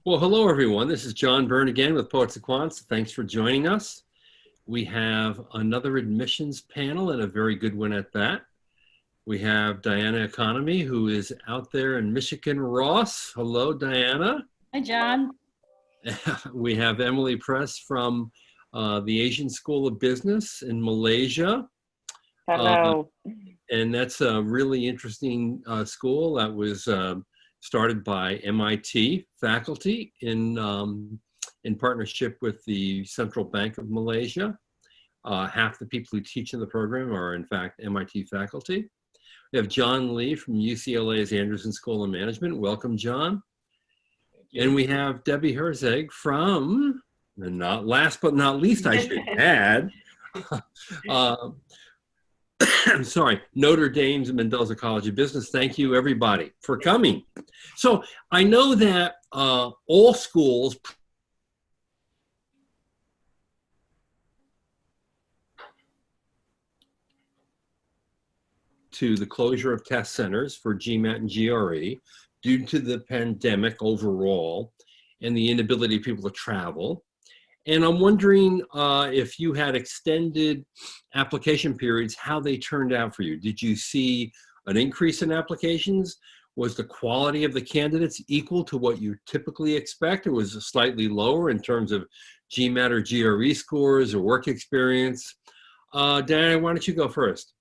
Well, hello, everyone. This is John Byrne again with Poets and Quants. Thanks for joining us. We have another admissions panel and a very good one at that. We have Diana Economy, who is out there in Michigan Ross. Hello, Diana. Hi, John. We have Emily Press from the Asian School of Business in Malaysia. Hello. And that's a really interesting school that was started by MIT faculty in partnership with the Central Bank of Malaysia. Half the people who teach in the program are in fact MIT faculty. We have John Lee from UCLA's Anderson School of Management. Welcome, John. And we have Debbie Herzeg from, and not last but not least, I should add, I'm sorry, Notre Dame's Mendoza College of Business. Thank you, everybody, for coming. So I know that all schools to the closure of test centers for GMAT and GRE due to the pandemic overall and the inability of people to travel. And I'm wondering if you had extended application periods, how they turned out for you. Did you see an increase in applications? Was the quality of the candidates equal to what you typically expect, or was it slightly lower in terms of GMAT or GRE scores or work experience? Diana, why don't you go first?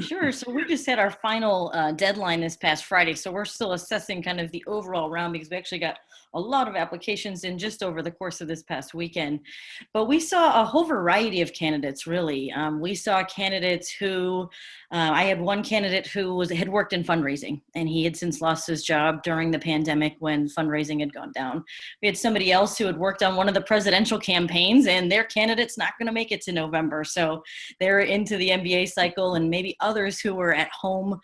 Sure. So we just had our final deadline this past Friday. So we're still assessing kind of the overall round because we actually got a lot of applications in just over the course of this past weekend. But we saw a whole variety of candidates, really. We saw candidates who, I had one candidate who had worked in fundraising, and he had since lost his job during the pandemic when fundraising had gone down. We had somebody else who had worked on one of the presidential campaigns, and their candidate's not going to make it to November. So they're into the MBA cycle, and maybe others who were at home,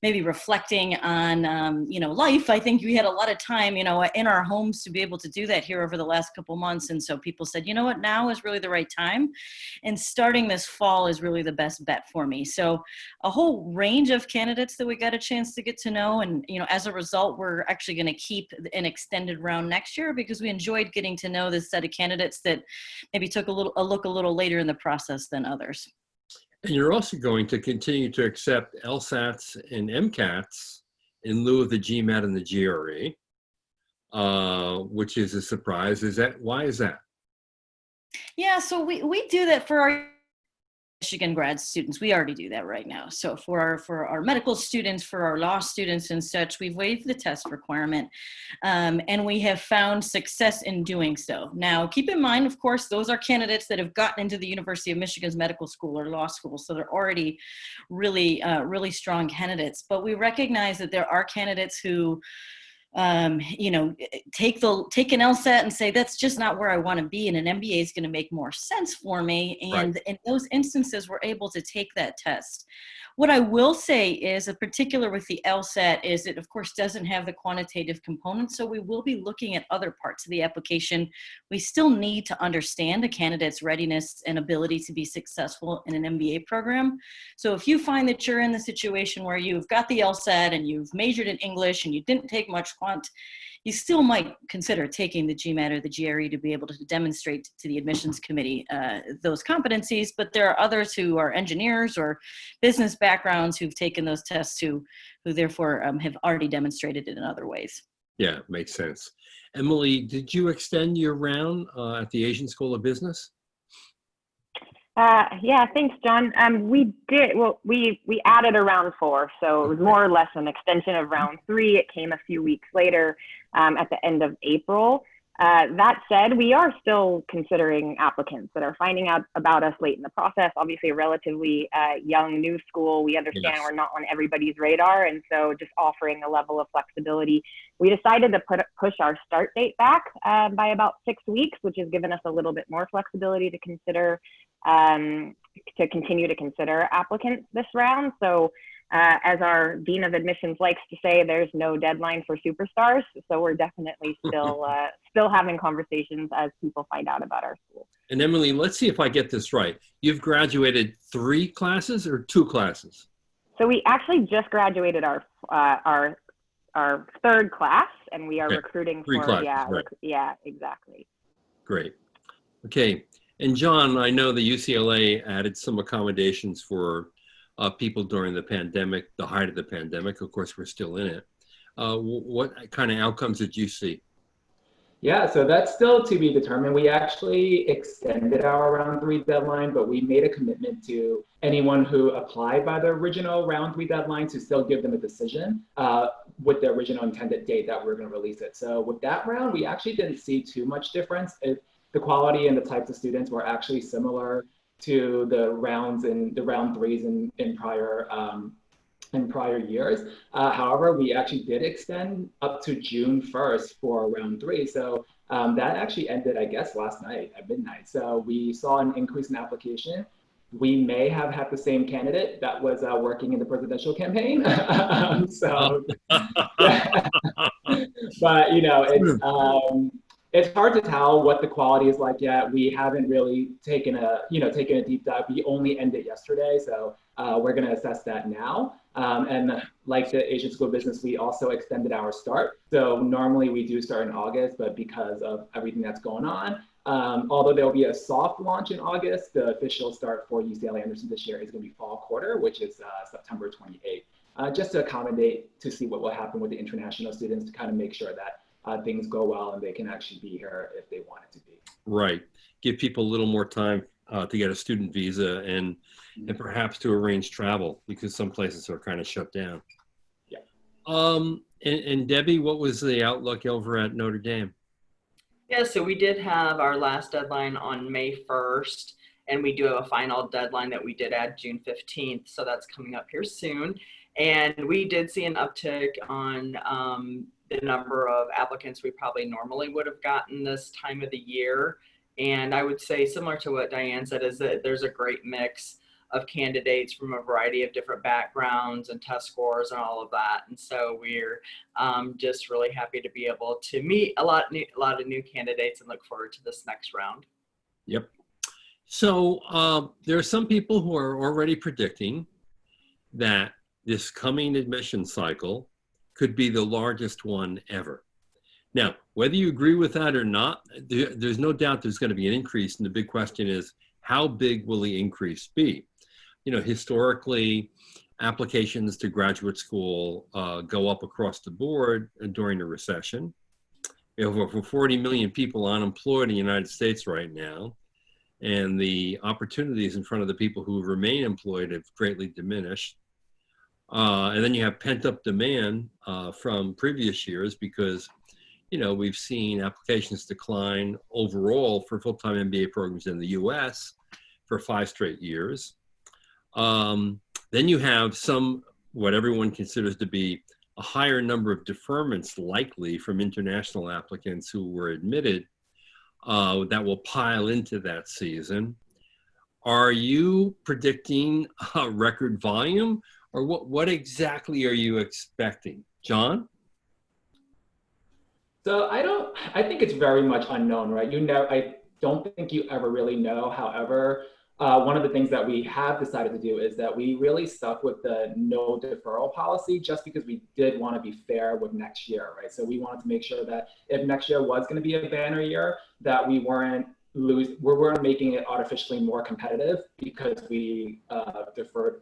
maybe reflecting on, life. I think we had a lot of time, in our homes to be able to do that here over the last couple months. And so people said, you know what, now is really the right time. And starting this fall is really the best bet for me. So a whole range of candidates that we got a chance to get to know. And, as a result, we're actually going to keep an extended round next year because we enjoyed getting to know this set of candidates that maybe took a look a little later in the process than others. And you're also going to continue to accept LSATs and MCATs in lieu of the GMAT and the GRE, which is a surprise. Why is that? Yeah, so we do that for our Michigan grad students. We already do that right now. So for our medical students, for our law students and such, we've waived the test requirement, and we have found success in doing so. Now, keep in mind, of course, those are candidates that have gotten into the University of Michigan's medical school or law school, so they're already really, really strong candidates. But we recognize that there are candidates who take an LSAT and say, that's just not where I want to be. And an MBA is going to make more sense for me. And in those instances, we're able to take that test. What I will say is, in particular with the LSAT, is it, of course, doesn't have the quantitative component. So we will be looking at other parts of the application. We still need to understand a candidate's readiness and ability to be successful in an MBA program. So if you find that you're in the situation where you've got the LSAT and you've majored in English and you didn't take much quant, you still might consider taking the GMAT or the GRE to be able to demonstrate to the admissions committee those competencies. But there are others who are engineers or business backgrounds who've taken those tests who therefore have already demonstrated it in other ways. Yeah, makes sense. Emily, did you extend your round at the Asian School of Business? Yeah, thanks, John. We did. Well, we added a round 4, so it was more or less an extension of round 3. It came a few weeks later, at the end of April. That said, we are still considering applicants that are finding out about us late in the process. Obviously, a relatively young new school. We understand we're not on everybody's radar, and so just offering a level of flexibility. We decided to push our start date back by about 6 weeks, which has given us a little bit more flexibility to consider. To continue to consider applicants this round. So as our Dean of Admissions likes to say, there's no deadline for superstars. So we're definitely still having conversations as people find out about our school. And Emily, let's see if I get this right. You've graduated 3 classes or 2 classes? So we actually just graduated our our third class, and we are Okay. recruiting Three for, classes, yeah, right. yeah, exactly. Great. Okay. And John, I know the UCLA added some accommodations for people during the pandemic, the height of the pandemic. Of course, we're still in it. What kind of outcomes did you see? Yeah, so that's still to be determined. We actually extended our round three deadline, but we made a commitment to anyone who applied by the original round three deadline to still give them a decision with the original intended date that we're going to release it. So with that round, we actually didn't see too much difference. The quality and the types of students were actually similar to the rounds and the round threes in prior years. However, we actually did extend up to June 1st for round three. So that actually ended, I guess, last night at midnight. So we saw an increase in application. We may have had the same candidate that was working in the presidential campaign. But it's hard to tell what the quality is like yet. We haven't really taken a deep dive. We only ended yesterday, so we're going to assess that now. And like the Asian School of Business, we also extended our start. So normally we do start in August, but because of everything that's going on, although there'll be a soft launch in August, the official start for UCLA Anderson this year is going to be fall quarter, which is September 28th, just to accommodate to see what will happen with the international students, to kind of make sure that things go well and they can actually be here if they want it to be. Right. Give people a little more time to get a student visa and perhaps to arrange travel, because some places are kind of shut down. Yeah. And Debbie, what was the outlook over at Notre Dame? Yeah, so we did have our last deadline on May 1st, and we do have a final deadline that we did add June 15th. So that's coming up here soon. And we did see an uptick on the number of applicants we probably normally would have gotten this time of the year. And I would say, similar to what Diane said, is that there's a great mix of candidates from a variety of different backgrounds and test scores and all of that. And so we're just really happy to be able to meet a lot of new candidates and look forward to this next round. Yep. So there are some people who are already predicting that this coming admission cycle could be the largest one ever. Now, whether you agree with that or not, there's no doubt there's going to be an increase. And the big question is, how big will the increase be? Historically, applications to graduate school go up across the board during a recession. We have over 40 million people unemployed in the United States right now, and the opportunities in front of the people who remain employed have greatly diminished. And then you have pent-up demand from previous years because we've seen applications decline overall for full-time MBA programs in the US for 5 straight years. Then you have what everyone considers to be a higher number of deferments likely from international applicants who were admitted that will pile into that season. Are you predicting a record volume, or what exactly are you expecting? John? So I think it's very much unknown, right? I don't think you ever really know. However, one of the things that we have decided to do is that we really stuck with the no deferral policy, just because we did want to be fair with next year, right? So we wanted to make sure that if next year was going to be a banner year, that we weren't making it artificially more competitive because we deferred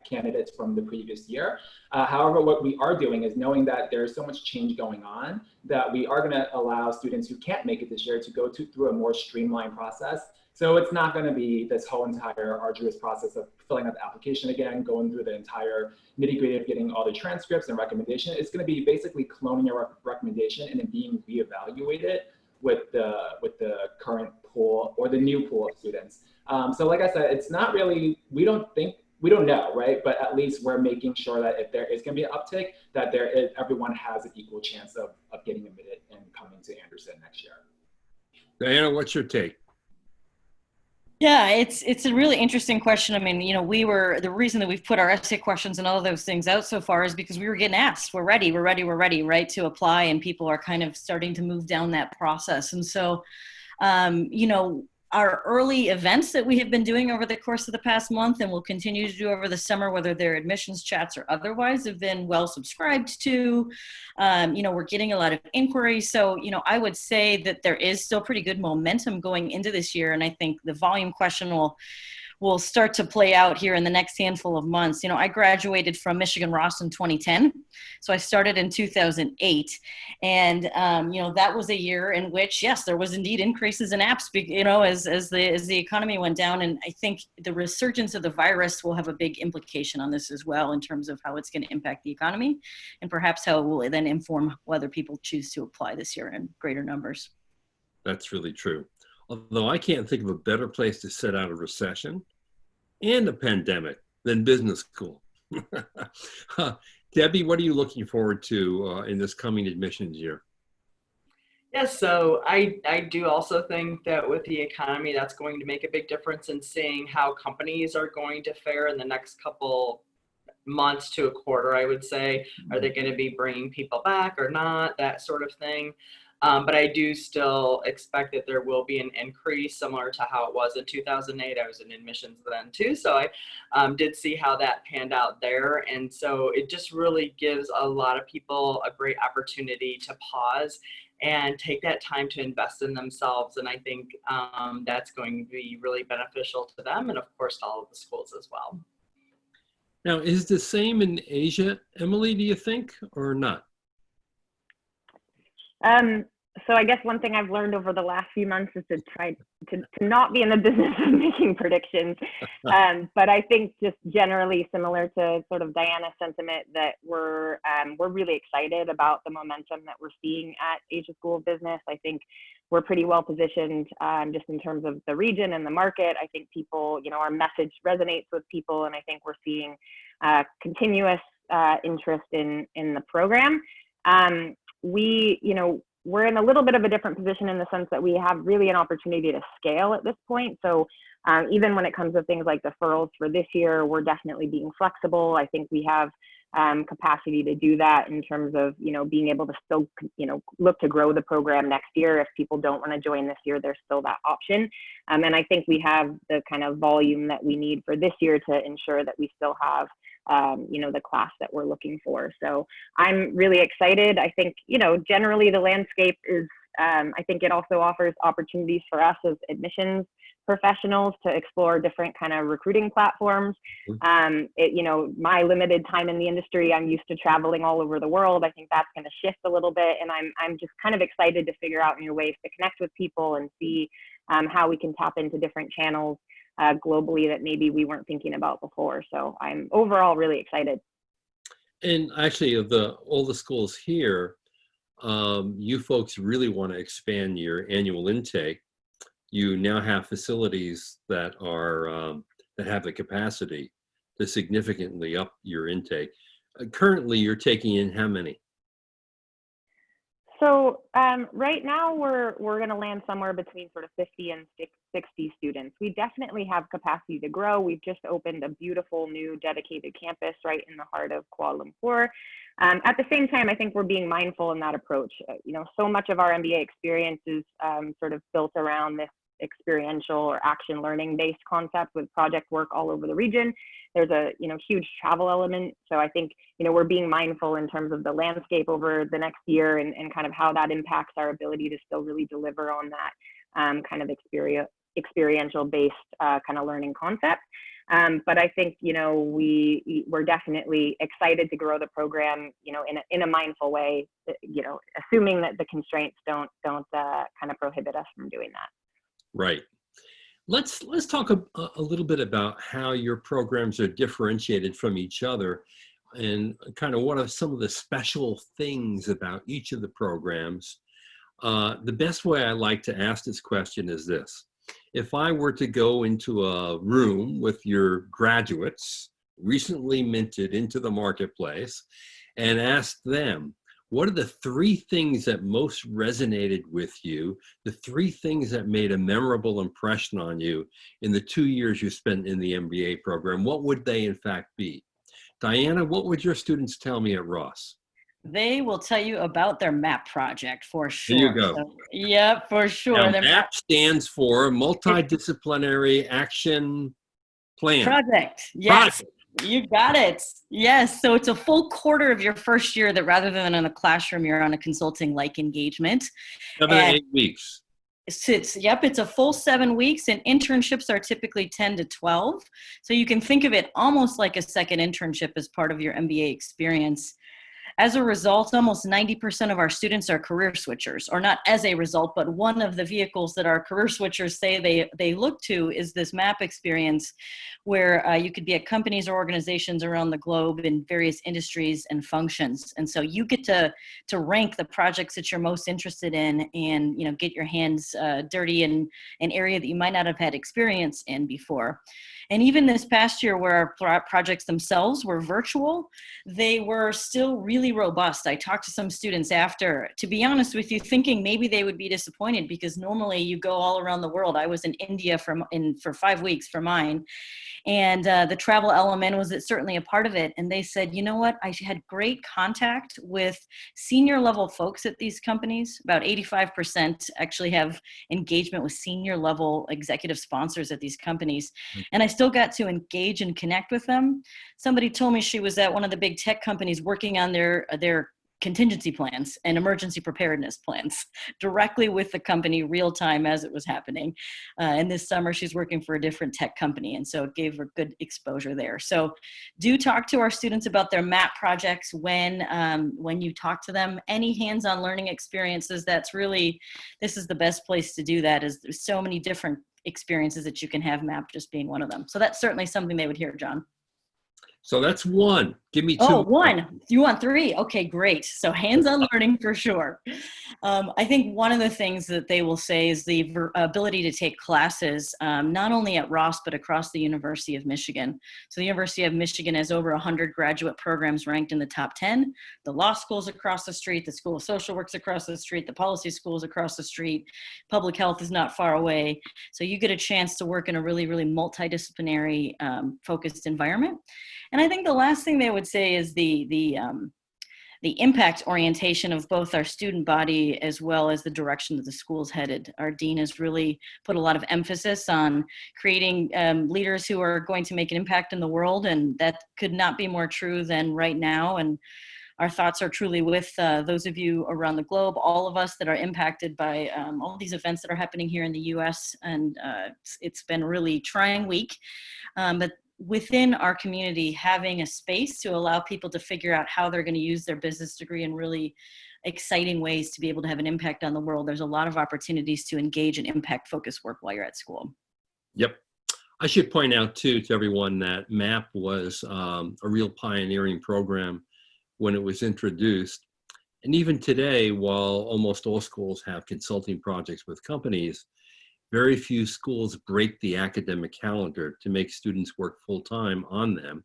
candidates from the previous year. However, what we are doing is, knowing that there's so much change going on, that we are going to allow students who can't make it this year to go through a more streamlined process. So it's not going to be this whole entire arduous process of filling out the application again, going through the entire nitty-gritty of getting all the transcripts and recommendation. It's going to be basically cloning your recommendation and then being reevaluated with the current pool or the new pool of students. So like I said, it's not really, we don't know, right? But at least we're making sure that if there is going to be an uptick, that everyone has an equal chance of getting admitted and coming to Anderson next year. Diana, what's your take? Yeah, it's a really interesting question. I mean, the reason that we've put our essay questions and all of those things out so far is because we were getting asked, we're ready, right, to apply, and people are kind of starting to move down that process. And so, our early events that we have been doing over the course of the past month and will continue to do over the summer, whether they're admissions chats or otherwise, have been well subscribed to. We're getting a lot of inquiries. So, I would say that there is still pretty good momentum going into this year. And I think the volume question will start to play out here in the next handful of months. I graduated from Michigan Ross in 2010. So I started in 2008. And, that was a year in which, yes, there was indeed increases in apps, as the economy went down. And I think the resurgence of the virus will have a big implication on this as well, in terms of how it's going to impact the economy and perhaps how it will then inform whether people choose to apply this year in greater numbers. That's really true. Although I can't think of a better place to set out a recession and a pandemic than business school. Debbie, what are you looking forward to in this coming admissions year? Yes, so I do also think that with the economy, that's going to make a big difference in seeing how companies are going to fare in the next couple months to a quarter, I would say. Are they going to be bringing people back or not, that sort of thing. But I do still expect that there will be an increase similar to how it was in 2008. I was in admissions then too, so I did see how that panned out there. And so it just really gives a lot of people a great opportunity to pause and take that time to invest in themselves. And I think that's going to be really beneficial to them and of course to all of the schools as well. Now, is the same in Asia, Emily, do you think, or not? So I guess one thing I've learned over the last few months is to try to not be in the business of making predictions. But I think just generally similar to sort of Diana's sentiment that we're really excited about the momentum that we're seeing at Asia School of Business. I think we're pretty well positioned just in terms of the region and the market. I think people, our message resonates with people, and I think we're seeing continuous interest in the program. We're in a little bit of a different position in the sense that we have really an opportunity to scale at this point. So even when it comes to things like deferrals for this year, we're definitely being flexible. I think we have capacity to do that in terms of, being able to still, look to grow the program next year. If people don't want to join this year, there's still that option. And I think we have the kind of volume that we need for this year to ensure that we still have the class that we're looking for. So I'm really excited. I think, generally the landscape is, I think it also offers opportunities for us as admissions professionals to explore different kind of recruiting platforms. My limited time in the industry, I'm used to traveling all over the world. I think that's going to shift a little bit. And I'm just kind of excited to figure out new ways to connect with people and see how we can tap into different channels globally that maybe we weren't thinking about before. So I'm overall really excited. And actually, of all the schools here, you folks really want to expand your annual intake. You now have facilities that are that have the capacity to significantly up your intake. Currently, you're taking in how many? So right now we're going to land somewhere between sort of 50 and 60 students. We definitely have capacity to grow. We've just opened a beautiful new dedicated campus right in the heart of Kuala Lumpur. At the same time, I think we're being mindful in that approach. So much of our MBA experience is sort of built around this experiential or action learning based concept with project work all over the region. There's a huge travel element. So I think we're being mindful in terms of the landscape over the next year and kind of how that impacts our ability to still really deliver on that kind of experiential based kind of learning concept. But I think we're definitely excited to grow the program in a mindful way, assuming that the constraints don't kind of prohibit us from doing that. Right. Let's talk a little bit about how your programs are differentiated from each other and kind of what are some of the special things about each of the programs. The best way I like to ask this question is this. If I were to go into a room with your graduates, recently minted into the marketplace, and ask them, what are the three things that most resonated with you, the three things that made a memorable impression on you in the 2 years you spent in the MBA program? What would they in fact be? Diana, what would your students tell me at Ross? They will tell you about their MAP project for There you sure. go. So, yeah, for sure. Now, Their MAP stands for Multidisciplinary Action Plan. project. Yes, you got it. Yes. So it's a full quarter of your first year that rather than in a classroom, you're on a consulting like engagement. 7 to 8 weeks. It's a full 7 weeks, and internships are typically 10 to 12. So you can think of it almost like a second internship as part of your MBA experience. As a result, almost 90% of our students are career switchers, or not as a result, but one of the vehicles that our career switchers say they look to is this MAP experience, where you could be at companies or organizations around the globe in various industries and functions. And so you get to rank the projects that you're most interested in, and get your hands dirty in an area that you might not have had experience in before. And even this past year, where our projects themselves were virtual, they were still really robust. I talked to some students after, to be honest with you, thinking maybe they would be disappointed, because normally you go all around the world. I was in India for 5 weeks for mine. And the travel element was certainly a part of it. And they said, you know what? I had great contact with senior level folks at these companies. About 85% actually have engagement with senior level executive sponsors at these companies. And I still got to engage and connect with them. Somebody told me she was at one of the big tech companies working on their contingency plans and emergency preparedness plans directly with the company real time as it was happening. And this summer she's working for a different tech company. And so it gave her good exposure there. So do talk to our students about their MAP projects when you talk to them. Any hands-on learning experiences, this is the best place to do that, as there's so many different experiences that you can have, MAP just being one of them. So that's certainly something they would hear, John. So that's one. Give me two. Oh, one. You want three? Okay, great. So hands-on learning for sure. I think one of the things that they will say is the ability to take classes, not only at Ross, but across the University of Michigan. So the University of Michigan has over 100 graduate programs ranked in the top 10. The law school's across the street, the School of Social Work's across the street, the policy school's across the street, public health is not far away. So you get a chance to work in a really, really multidisciplinary focused environment. And I think the last thing they would say is the impact orientation of both our student body as well as the direction that the school's headed. Our dean has really put a lot of emphasis on creating leaders who are going to make an impact in the world, and that could not be more true than right now. And our thoughts are truly with those of you around the globe, all of us that are impacted by all these events that are happening here in the U.S. And it's been a really trying week, but within our community, having a space to allow people to figure out how they're going to use their business degree in really exciting ways to be able to have an impact on the world. There's a lot of opportunities to engage in impact-focused work while you're at school. Yep. I should point out, too, to everyone that MAP was a real pioneering program when it was introduced. And even today, while almost all schools have consulting projects with companies, very few schools break the academic calendar to make students work full-time on them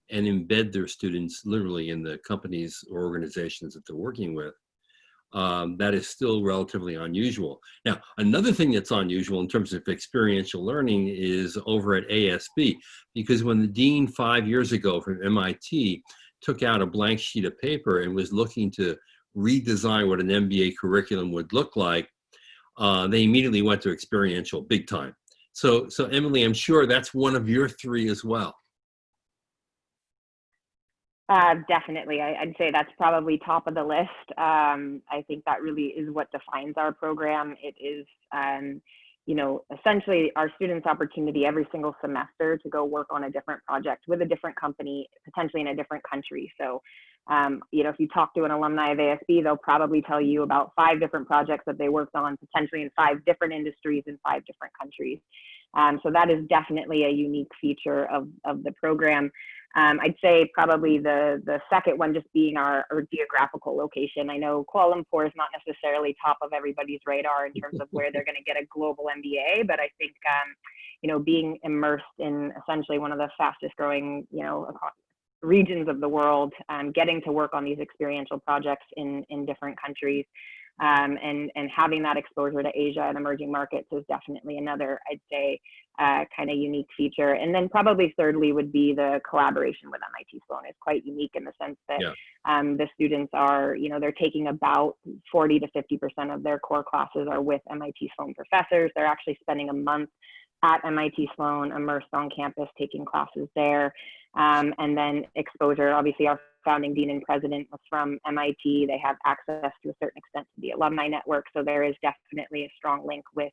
and embed their students literally in the companies or organizations that they're working with. That is still relatively unusual. Now, another thing that's unusual in terms of experiential learning is over at ASB, because when the dean 5 years ago from MIT took out a blank sheet of paper and was looking to redesign what an MBA curriculum would look like, they immediately went to experiential big time. So Emily, I'm sure that's one of your three as well. Definitely. I'd say that's probably top of the list. I think that really is what defines our program. It is, essentially our students' opportunity every single semester to go work on a different project with a different company, potentially in a different country. So, if you talk to an alumni of ASB, they'll probably tell you about 5 different projects that they worked on, potentially in 5 different industries in 5 different countries. So that is definitely a unique feature of the program. I'd say probably the second one just being our geographical location. I know Kuala Lumpur is not necessarily top of everybody's radar in terms of where they're going to get a global MBA, but I think, being immersed in essentially one of the fastest growing, regions of the world, getting to work on these experiential projects in different countries, And having that exposure to Asia and emerging markets is definitely another, I'd say, kind of unique feature. And then probably thirdly would be the collaboration with MIT Sloan is quite unique in the sense that the students are, they're taking about 40 to 50% of their core classes are with MIT Sloan professors. They're actually spending a month at MIT Sloan, immersed on campus, taking classes there. And then exposure, obviously our founding dean and president was from MIT. They have access to a certain extent to the alumni network. So there is definitely a strong link with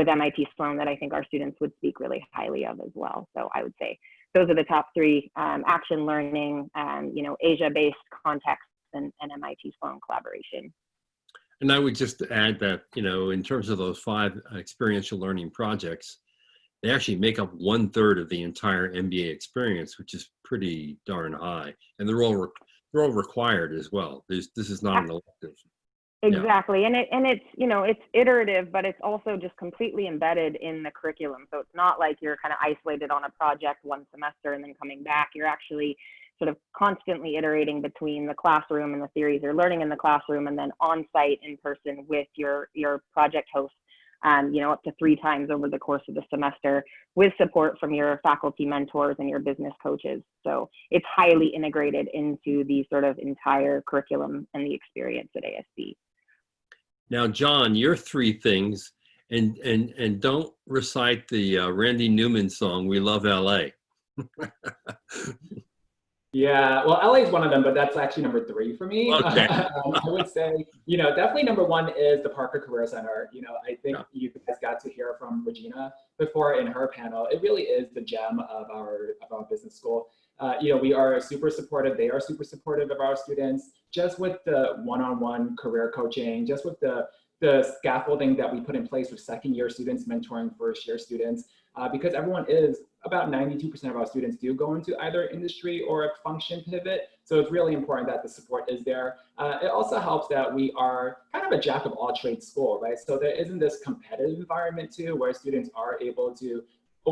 MIT Sloan that I think our students would speak really highly of as well. So I would say those are the top three: action learning, Asia-based context, and MIT Sloan collaboration. And I would just add that, in terms of those 5 experiential learning projects, they actually make up 1/3 of the entire MBA experience, which is pretty darn high. And they're all required as well. This is not an elective. Exactly. Yeah. And it's iterative, but it's also just completely embedded in the curriculum. So it's not like you're kind of isolated on a project one semester and then coming back. You're actually sort of constantly iterating between the classroom and the theories you're learning in the classroom, and then on site in person with your project host, up to 3 times over the course of the semester, with support from your faculty mentors and your business coaches. So it's highly integrated into the sort of entire curriculum and the experience at ASB. Now, John, your 3 things, and don't recite the Randy Newman song, "We Love LA." Yeah, well, LA is one of them, but that's actually number 3 for me. Okay. I would say, definitely number 1 is the Parker Career Center. I think you guys got to hear from Regina before in her panel. It really is the gem of our business school. We are super supportive. They are super supportive of our students, just with the one-on-one career coaching, just with the scaffolding that we put in place with second-year students mentoring first-year students, because about 92% of our students do go into either industry or a function pivot. So it's really important that the support is there. It also helps that we are kind of a jack of all trades school, right? So there isn't this competitive environment too, where students are able to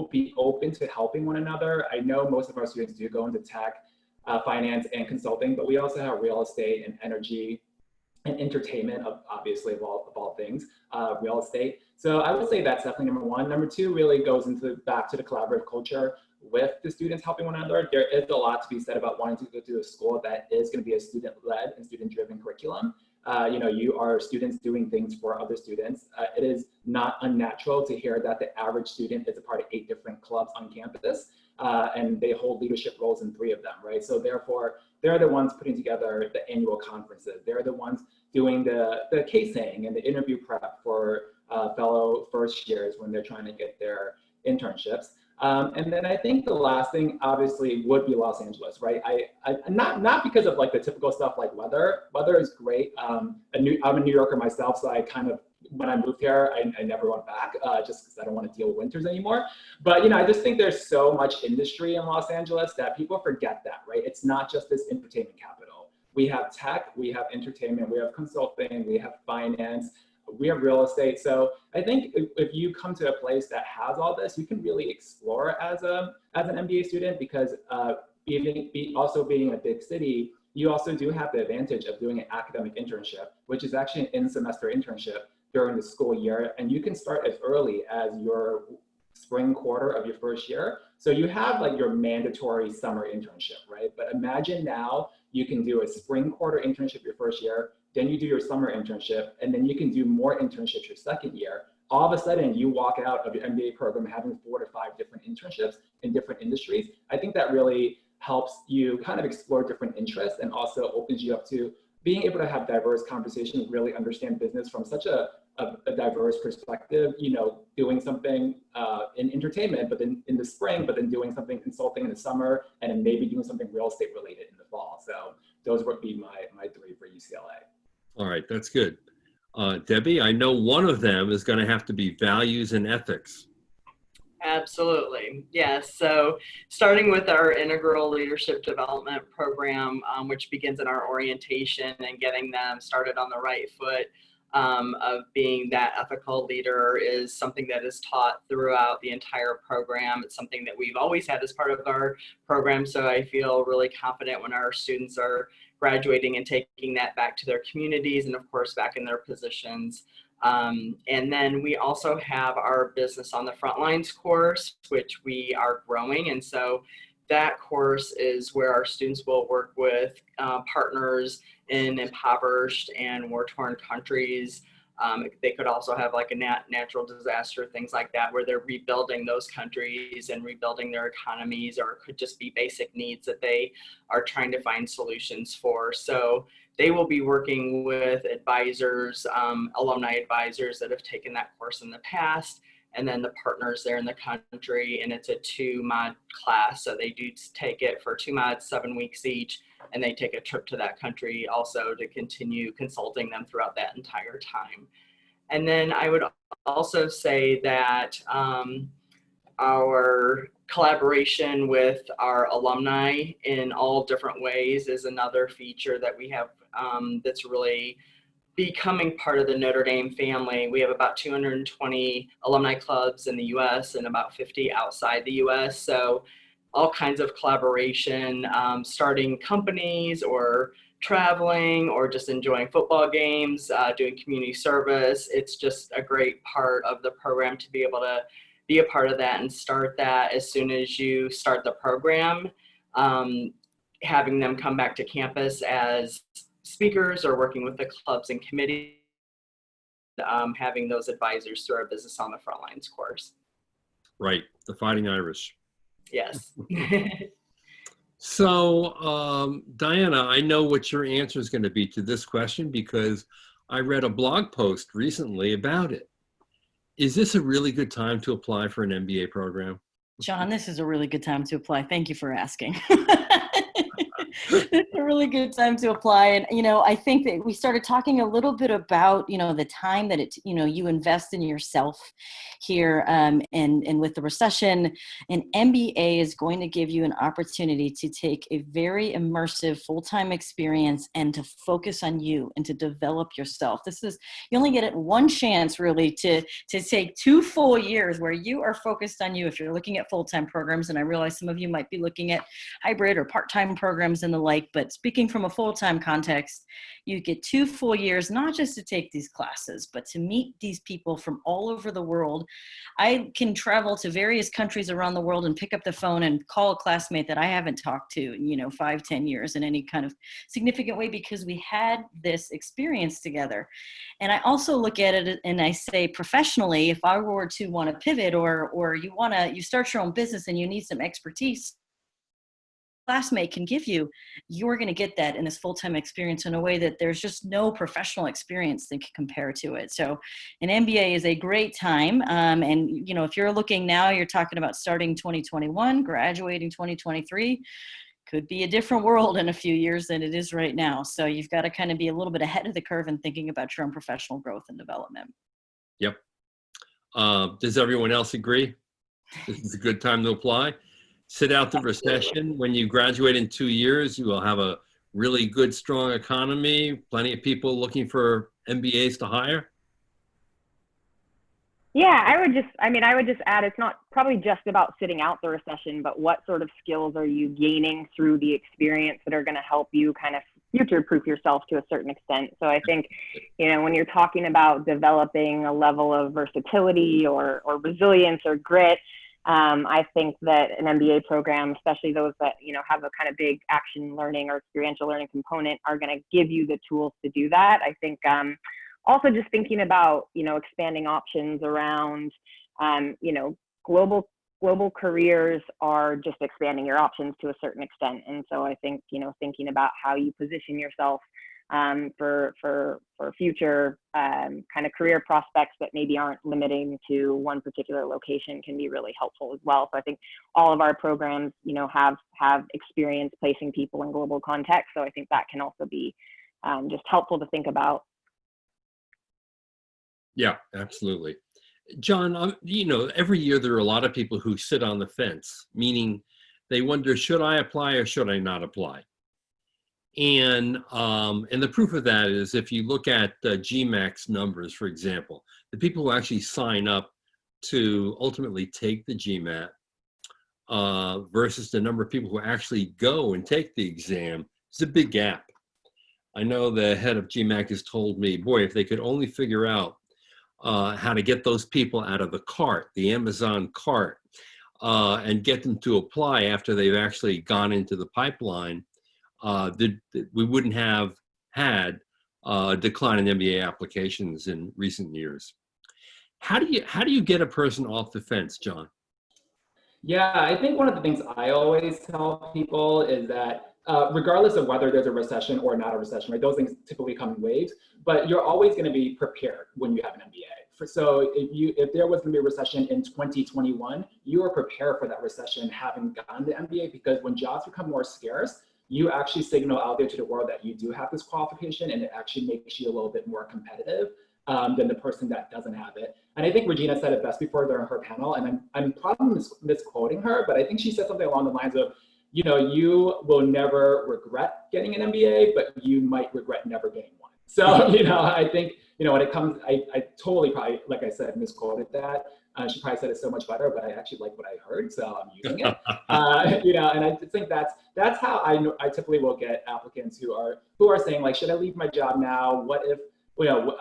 be open to helping one another. I know most of our students do go into tech, finance, and consulting, but we also have real estate and energy and entertainment, obviously, of all things, real estate. So I would say that's definitely number 1. Number 2 really goes back to the collaborative culture with the students helping one another. There is a lot to be said about wanting to go to a school that is going to be a student-led and student-driven curriculum. You are students doing things for other students. It is not unnatural to hear that the average student is a part of 8 different clubs on campus, and they hold leadership roles in 3 of them, right? So therefore, they're the ones putting together the annual conferences. They're the ones doing the casing and the interview prep for fellow first years when they're trying to get their internships. And then I think the last thing obviously would be Los Angeles, right? Not because of like the typical stuff like weather. Weather is great. I'm a New Yorker myself, so I kind of, when I moved here, I never went back just because I don't want to deal with winters anymore. But I just think there's so much industry in Los Angeles that people forget that, right? It's not just this entertainment capital. We have tech, we have entertainment, we have consulting, we have finance, we have real estate. So I think if you come to a place that has all this, you can really explore as an MBA student, because also being a big city, you also do have the advantage of doing an academic internship, which is actually an in-semester internship during the school year. And you can start as early as your spring quarter of your first year. So you have like your mandatory summer internship, right? But imagine now you can do a spring quarter internship your first year, then you do your summer internship, and then you can do more internships your second year. All of a sudden you walk out of your MBA program having 4 to 5 different internships in different industries. I think that really helps you kind of explore different interests, and also opens you up to being able to have diverse conversations, really understand business from such a diverse perspective, doing something in entertainment, but then in the spring, but then doing something consulting in the summer, and then maybe doing something real estate related in the fall. So those would be my 3 for UCLA. All right, that's good. Debbie, I know one of them is going to have to be values and ethics. Absolutely. Yes. So starting with our integral leadership development program, which begins in our orientation and getting them started on the right foot. of being that ethical leader is something that is taught throughout the entire program. It's something that we've always had as part of our program. So I feel really confident when our students are graduating and taking that back to their communities and of course back in their positions. And then we also have our Business on the Frontlines course, which we are growing. And so that course is where our students will work with partners in impoverished and war-torn countries. They could also have like a natural disaster, things like that, where they're rebuilding those countries and rebuilding their economies, or it could just be basic needs that they are trying to find solutions for. So they will be working with advisors, alumni advisors that have taken that course in the past, and then the partners there in the country. And it's a 2-mod class. So they do take it for 2 mods, 7 weeks each, and they take a trip to that country also to continue consulting them throughout that entire time. And then I would also say that our collaboration with our alumni in all different ways is another feature that we have that's really becoming part of the Notre Dame family. We have about 220 alumni clubs in the US and about 50 outside the US. So all kinds of collaboration, starting companies or traveling or just enjoying football games, doing community service. It's just a great part of the program to be able to be a part of that and start that as soon as you start the program. Having them come back to campus as speakers or working with the clubs and committees, having those advisors through our Business on the Frontlines course. Right, the Fighting Irish. Yes. So, Diana, I know what your answer is going to be to this question because I read a blog post recently about it. Is this a really good time to apply for an MBA program? John, this is a really good time to apply. Thank you for asking. It's a really good time to apply. And, you know, I think that we started talking a little bit about, you know, the time that it, you know, you invest in yourself here, and with the recession, an MBA is going to give you an opportunity to take a very immersive full-time experience and to focus on you and to develop yourself. This is, you only get it one chance really to take 2 full years where you are focused on you. If you're looking at full-time programs, and I realize some of you might be looking at hybrid or part-time programs and the like, but speaking from a full-time context, you get 2 full years, not just to take these classes, but to meet these people from all over the world. I can travel to various countries around the world and pick up the phone and call a classmate that I haven't talked to in, you know, 5-10 years in any kind of significant way because we had this experience together. And I also look at it and I say professionally, if I were to want to pivot or you start your own business and you need some expertise, classmate can give you, you're going to get that in this full-time experience in a way that there's just no professional experience that can compare to it. So an MBA is a great time. And, you know, if you're looking now, you're talking about starting 2021, graduating 2023, could be a different world in a few years than it is right now. So you've got to kind of be a little bit ahead of the curve in thinking about your own professional growth and development. Yep. Does everyone else agree? This is a good time to apply. Sit out the recession. When you graduate in 2 years, you will have a really good, strong economy, plenty of people looking for MBAs to hire. Yeah, I would just add, it's not probably just about sitting out the recession, but what sort of skills are you gaining through the experience that are going to help you kind of future-proof yourself to a certain extent. So I think, you know, when you're talking about developing a level of versatility or resilience or grit, I think that an MBA program, especially those that, you know, have a kind of big action learning or experiential learning component, are going to give you the tools to do that. I think also just thinking about, you know, expanding options around, you know, global careers are just expanding your options to a certain extent. And so I think, you know, thinking about how you position yourself for future kind of career prospects that maybe aren't limiting to one particular location can be really helpful as well. So I think all of our programs, you know, have experience placing people in global context. So I think that can also be just helpful to think about. Yeah, absolutely. John, you know, every year there are a lot of people who sit on the fence, meaning they wonder, should I apply or should I not apply? And the proof of that is if you look at GMAC's numbers, for example, the people who actually sign up to ultimately take the GMAT versus the number of people who actually go and take the exam, it's a big gap. I know the head of GMAC has told me, boy, if they could only figure out how to get those people out of the cart, the Amazon cart, and get them to apply after they've actually gone into the pipeline, we wouldn't have had a decline in MBA applications in recent years. How do you get a person off the fence, John? Yeah, I think one of the things I always tell people is that regardless of whether there's a recession or not a recession, right? Those things typically come in waves, but you're always going to be prepared when you have an MBA. So if there was going to be a recession in 2021, you are prepared for that recession having gotten the MBA, because when jobs become more scarce, you actually signal out there to the world that you do have this qualification, and it actually makes you a little bit more competitive than the person that doesn't have it. And I think Regina said it best before during her panel, and I'm probably misquoting her, but I think she said something along the lines of, you know, you will never regret getting an MBA, but you might regret never getting one. So, you know, I think, you know, when it comes, I totally probably, like I said, misquoted that. She probably said it so much better, but I actually like what I heard, so I'm using it. You know, and I think that's how I typically will get applicants who are saying, like, should I leave my job now? What if, you know,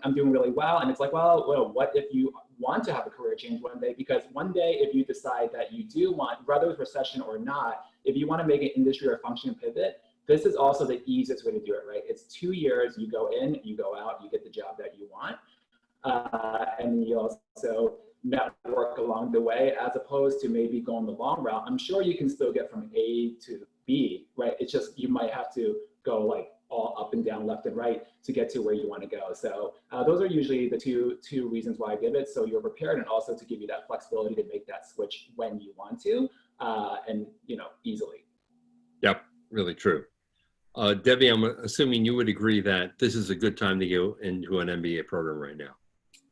I'm doing really well, and it's like, well, what if you want to have a career change one day? Because one day, if you decide that you do want, whether it's recession or not, if you want to make an industry or function pivot, this is also the easiest way to do it, right? It's 2 years, you go in, you go out, you get the job that you want. And you also network along the way, as opposed to maybe going the long route. I'm sure you can still get from A to B, right? It's just, you might have to go like all up and down, left and right to get to where you want to go. So those are usually the two reasons why I give it. So you're prepared, and also to give you that flexibility to make that switch when you want to, and, you know, easily. Yep, really true. Debbie, I'm assuming you would agree that this is a good time to go into an MBA program right now.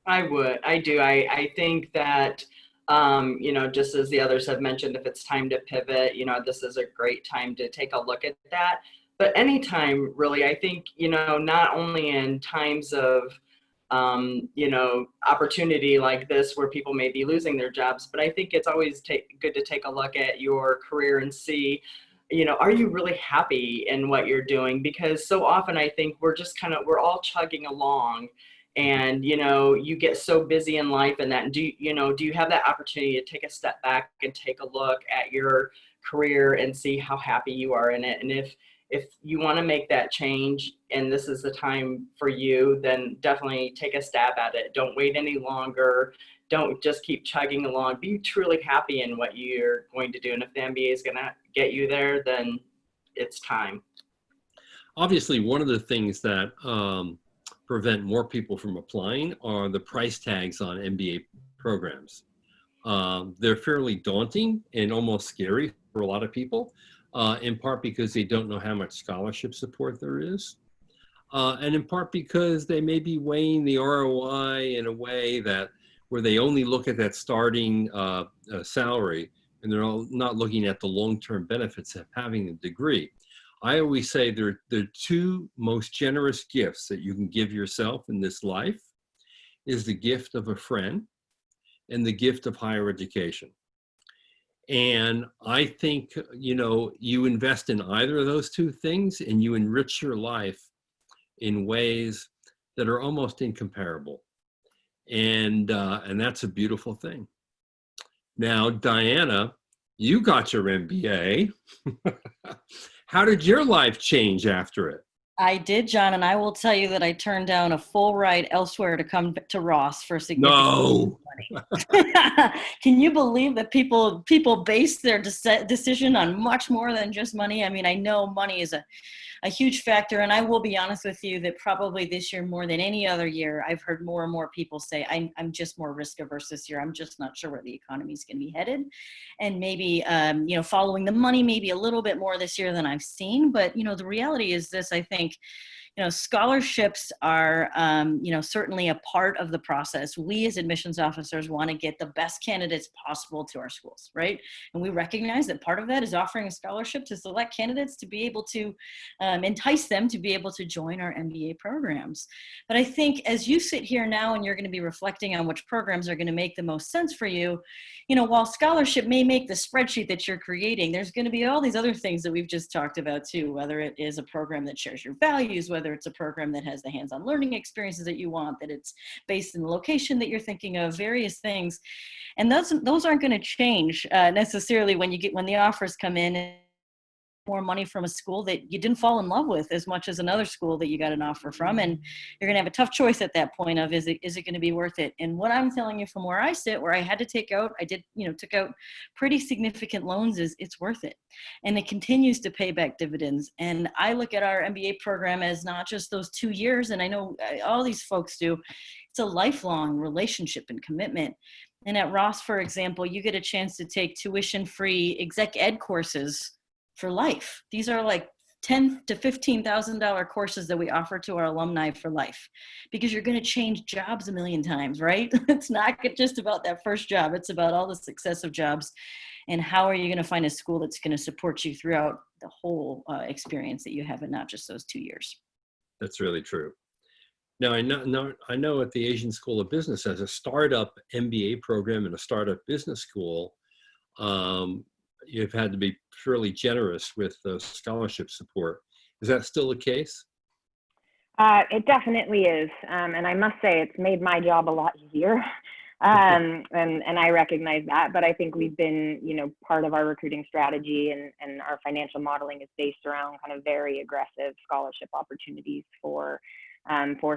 I would. I do. I think that, you know, just as the others have mentioned, if it's time to pivot, you know, this is a great time to take a look at that. But anytime, really, I think, you know, not only in times of, you know, opportunity like this where people may be losing their jobs, but I think it's always good to take a look at your career and see, you know, are you really happy in what you're doing? Because so often I think we're all chugging along, and, you know, you get so busy in life, and that, do you have that opportunity to take a step back and take a look at your career and see how happy you are in it? And if you want to make that change and this is the time for you, then definitely take a stab at it. Don't wait any longer. Don't just keep chugging along. Be truly happy in what you're going to do. And if the MBA is going to get you there, then it's time. Obviously, one of the things that prevent more people from applying are the price tags on MBA programs. They're fairly daunting and almost scary for a lot of people, in part because they don't know how much scholarship support there is, and in part because they may be weighing the ROI in a way that where they only look at that starting salary, and they're not looking at the long-term benefits of having a degree. I always say the two most generous gifts that you can give yourself in this life is the gift of a friend and the gift of higher education. And I think, you know, you invest in either of those two things and you enrich your life in ways that are almost incomparable. And that's a beautiful thing. Now, Diana, you got your MBA. How did your life change after it? I did, John, and I will tell you that I turned down a full ride elsewhere to come to Ross for significant money. Can you believe that people base their decision on much more than just money? I mean, I know money is a huge factor, and I will be honest with you that probably this year more than any other year, I've heard more and more people say, I'm just more risk averse this year. I'm just not sure where the economy is going to be headed, and maybe you know, following the money maybe a little bit more this year than I've seen. But you know, the reality is this: I think, scholarships are, certainly a part of the process. We as admissions officers want to get the best candidates possible to our schools, right? And we recognize that part of that is offering a scholarship to select candidates to be able to entice them to be able to join our MBA programs. But I think as you sit here now and you're going to be reflecting on which programs are going to make the most sense for you, while scholarship may make the spreadsheet that you're creating, there's going to be all these other things that we've just talked about too, whether it is a program that shares your values, whether it's a program that has the hands-on learning experiences that you want, that it's based in the location that you're thinking of, various things. And those aren't going to change necessarily when the offers come in and more money from a school that you didn't fall in love with as much as another school that you got an offer from. And you're going to have a tough choice at that point of, is it going to be worth it? And what I'm telling you from where I sit, where I had to took out pretty significant loans, is it's worth it. And it continues to pay back dividends. And I look at our MBA program as not just those 2 years, and I know all these folks do, it's a lifelong relationship and commitment. And at Ross, for example, you get a chance to take tuition-free exec ed courses for life. These are like $10,000 to $15,000 courses that we offer to our alumni for life, because you're going to change jobs a million times, right? It's not just about that first job. It's about all the successive jobs, and how are you going to find a school that's going to support you throughout the whole experience that you have, and not just those 2 years. That's really true. Now, I know at the Asian School of Business, as a startup MBA program and a startup business school, you've had to be fairly generous with the scholarship support. Is that still the case? It definitely is. And I must say it's made my job a lot easier. And I recognize that, but I think we've been, part of our recruiting strategy and our financial modeling is based around kind of very aggressive scholarship opportunities for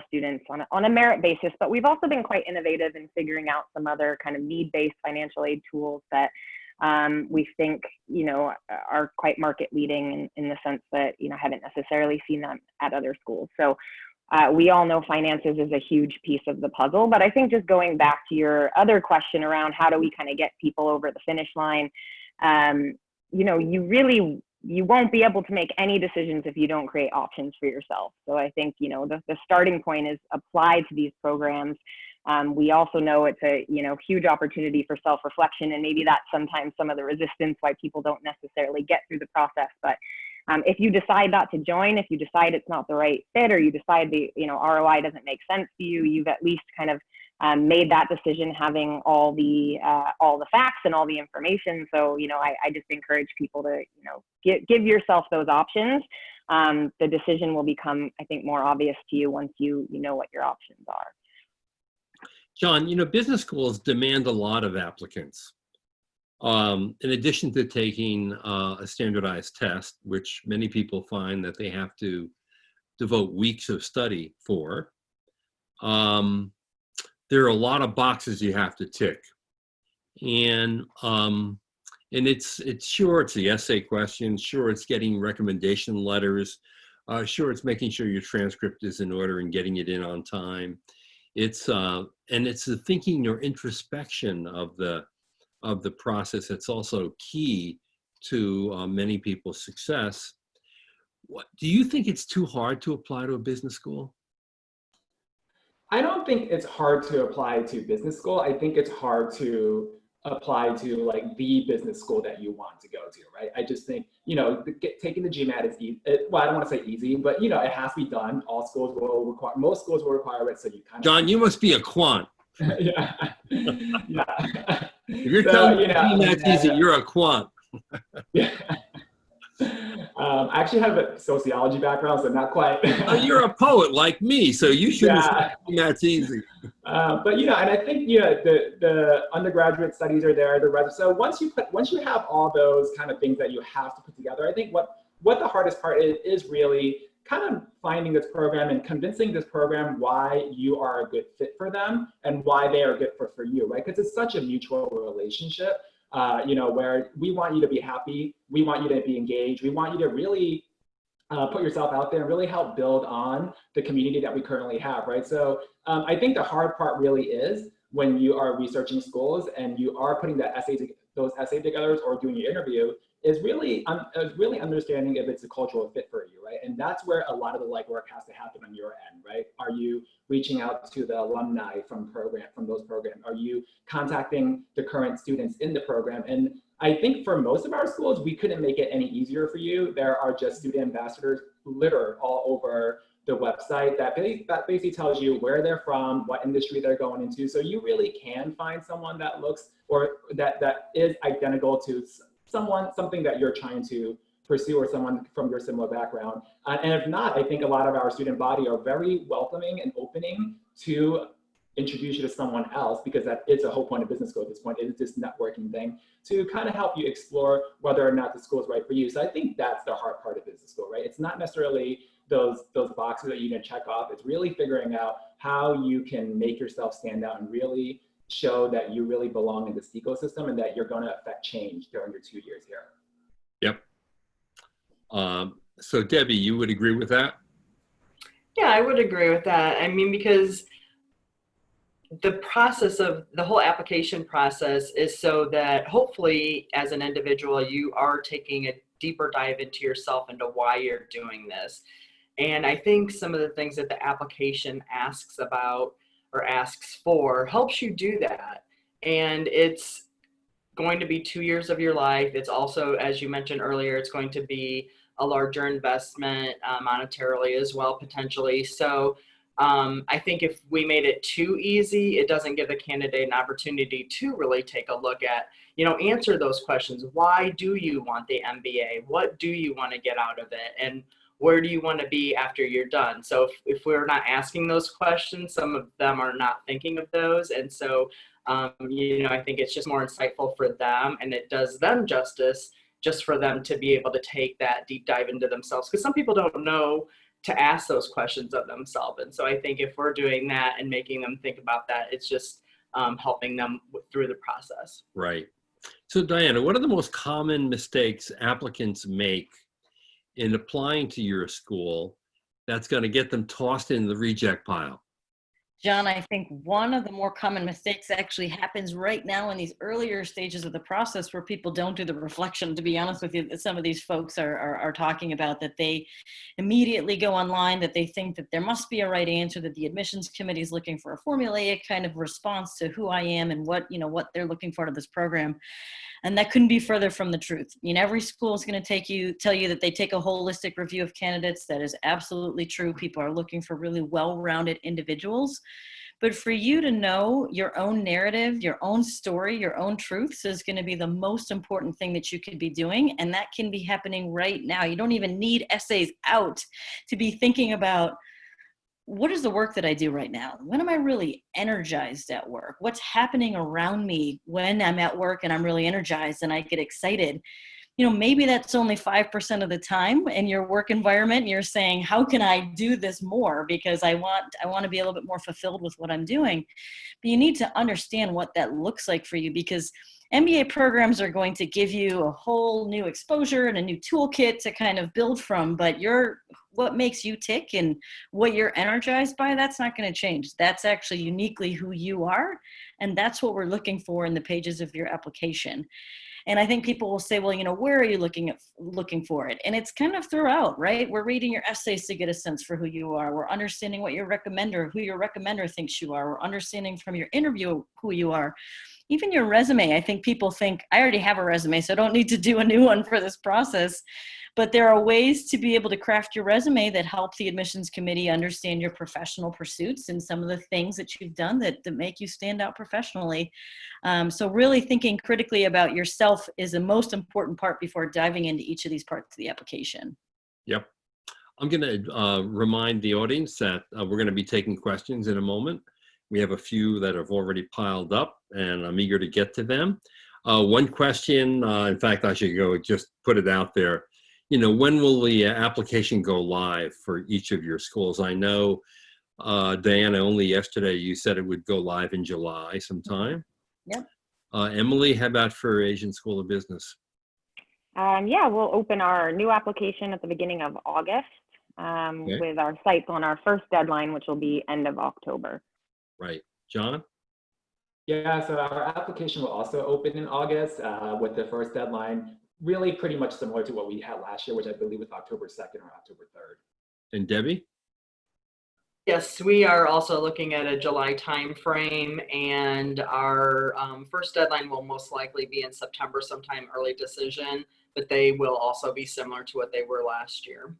students on a merit basis. But we've also been quite innovative in figuring out some other kind of need-based financial aid tools that we think, are quite market leading in the sense that, haven't necessarily seen them at other schools. So we all know finances is a huge piece of the puzzle, but I think just going back to your other question around how do we kind of get people over the finish line, you won't be able to make any decisions if you don't create options for yourself. So I think, the starting point is apply to these programs. We also know it's a huge opportunity for self-reflection, and maybe that's sometimes some of the resistance why people don't necessarily get through the process. But if you decide not to join, if you decide it's not the right fit, or you decide the ROI doesn't make sense to you, you've at least kind of made that decision having all the facts and all the information. So I just encourage people to give yourself those options. The decision will become, I think, more obvious to you once you know what your options are. John, business schools demand a lot of applicants. In addition to taking a standardized test, which many people find that they have to devote weeks of study for, there are a lot of boxes you have to tick. And it's sure, it's the essay questions, sure, it's getting recommendation letters, sure, it's making sure your transcript is in order and getting it in on time. It's the thinking or introspection of the process that's also key to many people's success. Do you think it's too hard to apply to a business school? I don't think it's hard to apply to business school. I think it's hard to apply to like the business school that you want to go to, right? I just think, taking the GMAT is easy. Well, I don't want to say easy, but it has to be done. All schools will require, most schools will require it. So you kind of— John, you must be a quant. Yeah. If you're telling me GMAT's easy, you're a quant. Yeah. I actually have a sociology background, so not quite. Oh, you're a poet like me, so you shouldn't say that's easy. But and I think the undergraduate studies are there. So once you have all those kind of things that you have to put together, I think what the hardest part is really kind of finding this program and convincing this program why you are a good fit for them and why they are a good fit for you, right? Because it's such a mutual relationship. Where we want you to be happy, we want you to be engaged, we want you to really put yourself out there and really help build on the community that we currently have, right? So I think the hard part really is when you are researching schools and you are putting the essays those essay together or doing your interview is really understanding if it's a cultural fit for you, right? And that's where a lot of the legwork has to happen on your end, right? Are you reaching out to the alumni from those programs? Are you contacting the current students in the program? And I think for most of our schools, we couldn't make it any easier for you. There are just student ambassadors littered all over the website that basically tells you where they're from, what industry they're going into. So you really can find someone that looks or that is identical to something that you're trying to pursue or someone from your similar background. And if not, I think a lot of our student body are very welcoming and opening to introduce you to someone else, because that it's a whole point of business school at this point. It's this networking thing to kind of help you explore whether or not the school is right for you. So I think that's the hard part of business school, right? It's not necessarily those boxes that you can check off. It's really figuring out how you can make yourself stand out and really show that you really belong in this ecosystem and that you're going to affect change during your 2 years here. Yep. So Debbie, you would agree with that? Yeah, I would agree with that. I mean, because the process of the whole application process is so that hopefully as an individual, you are taking a deeper dive into yourself, into why you're doing this. And I think some of the things that the application asks about or asks for helps you do that. And it's going to be 2 years of your life. It's also, as you mentioned earlier, it's going to be a larger investment monetarily as well, potentially. So I think if we made it too easy, it doesn't give the candidate an opportunity to really take a look at, answer those questions. Why do you want the MBA? What do you want to get out of it? And where do you want to be after you're done? So if we're not asking those questions, some of them are not thinking of those. And so, I think it's just more insightful for them, and it does them justice just for them to be able to take that deep dive into themselves. Because some people don't know to ask those questions of themselves. And so I think if we're doing that and making them think about that, it's just helping them through the process. Right. So Diana, what are the most common mistakes applicants make in applying to your school that's going to get them tossed in the reject pile? John, I think one of the more common mistakes actually happens right now in these earlier stages of the process where people don't do the reflection. To be honest with you, some of these folks are talking about that they immediately go online, that they think that there must be a right answer, that the admissions committee is looking for a formulaic kind of response to who I am and what they're looking for to this program. And that couldn't be further from the truth. Every school is going to tell you that they take a holistic review of candidates. That is absolutely true. People are looking for really well-rounded individuals. But for you to know your own narrative, your own story, your own truths is going to be the most important thing that you could be doing. And that can be happening right now. You don't even need essays out to be thinking about, what is the work that I do right now? When am I really energized at work? What's happening around me when I'm at work and I'm really energized and I get excited? Maybe that's only 5% of the time in your work environment. You're saying, how can I do this more? Because I want to be a little bit more fulfilled with what I'm doing. But you need to understand what that looks like for you, because MBA programs are going to give you a whole new exposure and a new toolkit to kind of build from, but what makes you tick and what you're energized by, that's not going to change. That's actually uniquely who you are, and that's what we're looking for in the pages of your application. And I think people will say, well, where are you looking for it? And it's kind of throughout, right? We're reading your essays to get a sense for who you are. We're understanding who your recommender thinks you are. We're understanding from your interview who you are. Even your resume, I think people think, I already have a resume, so I don't need to do a new one for this process. But there are ways to be able to craft your resume that help the admissions committee understand your professional pursuits and some of the things that you've done that make you stand out professionally. So really thinking critically about yourself is the most important part before diving into each of these parts of the application. Yep. I'm going to remind the audience that we're going to be taking questions in a moment. We have a few that have already piled up, and I'm eager to get to them. One question, in fact, I should go just put it out there. When will the application go live for each of your schools? I know, Diana, only yesterday you said it would go live in July sometime. Yep. Emily, how about for Asian School of Business? Yeah, we'll open our new application at the beginning of August with our sites on our first deadline, which will be end of October. Right. John? Yeah, so our application will also open in August with the first deadline, really pretty much similar to what we had last year, which I believe was October 2nd or October 3rd. And Debbie? Yes, we are also looking at a July timeframe, and our first deadline will most likely be in September, sometime early decision, but they will also be similar to what they were last year.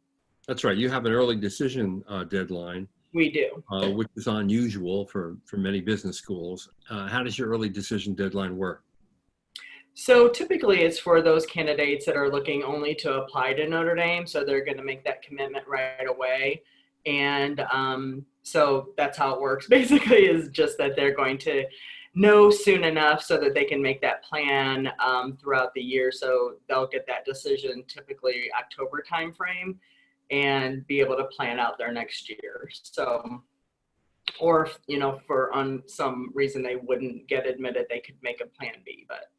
That's right. You have an early decision deadline, We do. which is unusual for many business schools. How does your early decision deadline work? So typically it's for those candidates that are looking only to apply to Notre Dame. So they're going to make that commitment right away. And so that's how it works basically, is just that they're going to know soon enough so that they can make that plan throughout the year. So they'll get that decision typically October timeframe and be able to plan out their next year. So, or, you know, for on some reason they wouldn't get admitted, they could make a plan B, but